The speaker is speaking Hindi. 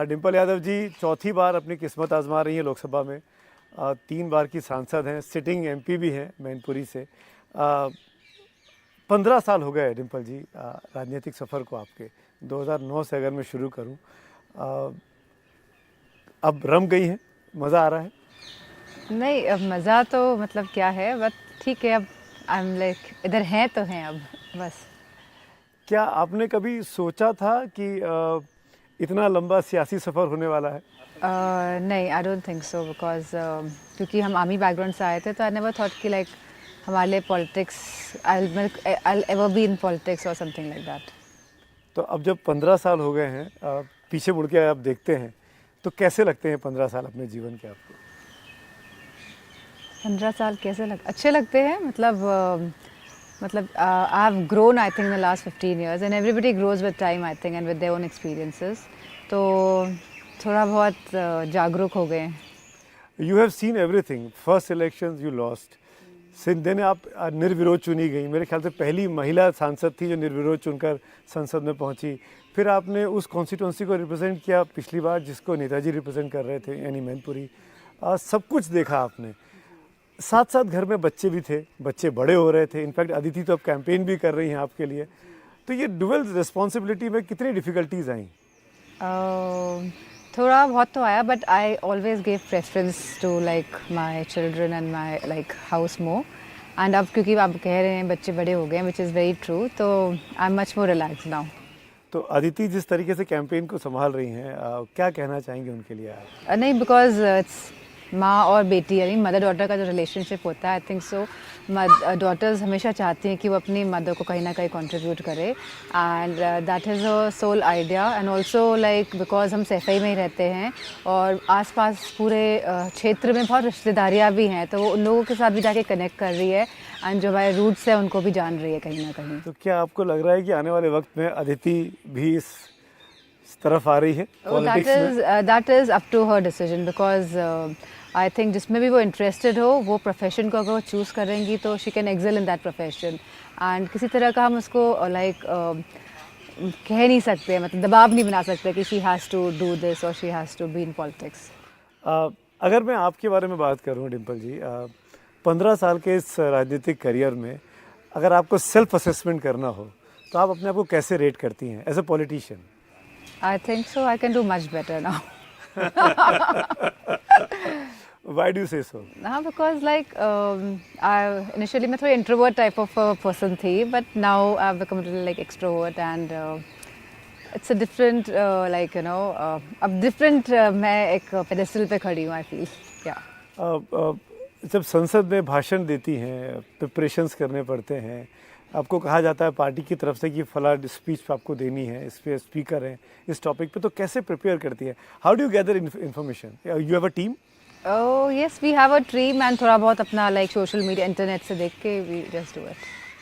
डिम्पल यादव जी चौथी बार अपनी किस्मत आजमा रही हैं लोकसभा में। 3 बार की सांसद हैं, सिटिंग एमपी भी हैं मैनपुरी से। 15 साल हो गए डिम्पल जी राजनीतिक सफ़र को आपके। 2009 से अगर मैं शुरू करूं, अब रम गई हैं, मज़ा आ रहा है? नहीं, अब मज़ा तो मतलब क्या है, बट ठीक है, अब आई एम लाइक इधर हैं तो हैं अब बस। क्या आपने कभी सोचा था कि इतना लंबा सियासी सफ़र होने वाला है? नहीं, I don't think so, because क्योंकि हम आर्मी बैकग्राउंड से आए थे, तो आई नेवर थॉट कि लाइक हमारे लिए politics, I ever be in politics और समथिंग लाइक दैट। तो अब जब 15 साल हो गए हैं, पीछे मुड़ के आप देखते हैं तो कैसे लगते हैं 15 साल अपने जीवन के आपको? 15 साल अच्छे लगते हैं, मतलब I have grown I think in the last 15 years, and everybody grows with time I think and with their own experiences, तो थोड़ा बहुत जागरूक हो गए हैं। You have seen everything. First elections you lost, since then आप निर्विरोध चुनी गई। मेरे ख्याल से पहली महिला सांसद थी जो निर्विरोध चुनकर संसद में पहुंची। फिर आपने उस कॉन्स्टिट्यूंसी को रिप्रेजेंट किया पिछली बार जिसको नेताजी रिप्रेजेंट कर रहे थे, यानी मैनपुरी। सब कुछ देखा आपने। साथ साथ घर में बच्चे भी थे, बच्चे बड़े हो रहे थे। इनफैक्ट अदिति तो अब कैंपेन भी कर रही हैं आपके लिए। तो ये डुअल रिस्पॉन्सिबिलिटी में कितनी डिफ़िकल्टीज आई? थोड़ा बहुत तो आया, but I always give preference to like my children and my like house more, and अब क्योंकि आप कह रहे हैं बच्चे बड़े हो गए हैं, विच इज़ वेरी ट्रू, तो I am much more relax now. तो अदिति जिस तरीके से कैंपेन को संभाल रही हैं, क्या कहना चाहेंगे उनके लिए आप? नहीं, बिकॉज इट्स माँ और बेटी, यानी मदर डॉटर का जो रिलेशनशिप होता है, आई थिंक सो डॉटर्स हमेशा चाहती हैं कि वो अपनी मदर को कहीं ना कहीं कंट्रीब्यूट करे, and that is a sole idea. And also like because हम सफाई में ही रहते हैं और आसपास पूरे क्षेत्र में बहुत रिश्तेदारियाँ भी हैं, तो वो उन लोगों के साथ भी जाके कनेक्ट कर रही है, एंड जो हमारे रूट्स हैं उनको भी जान रही है कहीं ना कहीं। तो क्या आपको लग रहा है कि आने वाले वक्त में अदिति भी इस तरफ आ रही है पॉलिटिक्स में? That is up to her decision, because I think जिसमें भी वो इंटरेस्टेड हो, वो प्रोफेशन को अगर वो चूज़ करेंगी तो she can excel in that profession. And किसी तरह का हम उसको लाइक कह नहीं सकते, मतलब दबाव नहीं बना सकते कि she has to do this और she has to be in politics. अगर मैं आपके बारे में बात करूं डिम्पल जी, 15 साल के इस राजनीतिक करियर में अगर आपको सेल्फ असेसमेंट करना हो तो आप अपने आप को कैसे रेट करती हैं as a politician? I think so I can do much better now. Why do you say so? Because like initially मैं थोड़ी introvert type of person थी, but now I've become a little like extrovert, and it's a different like you know अब different मैं एक pedestal पे खड़ी हूँ, I feel, yeah. जब संसद में भाषण देती हैं, प्रिपरेशंस करने पड़ते हैं, आपको कहा जाता है पार्टी की तरफ से कि फला स्पीच आपको देनी है, इस पे स्पीकर हैं इस टॉपिक पे, तो कैसे प्रिपेयर करती है? How do you gather information? You have a team? Oh yes, we have a team, and थोड़ा बहुत अपना like social media, internet से देख के we just do it.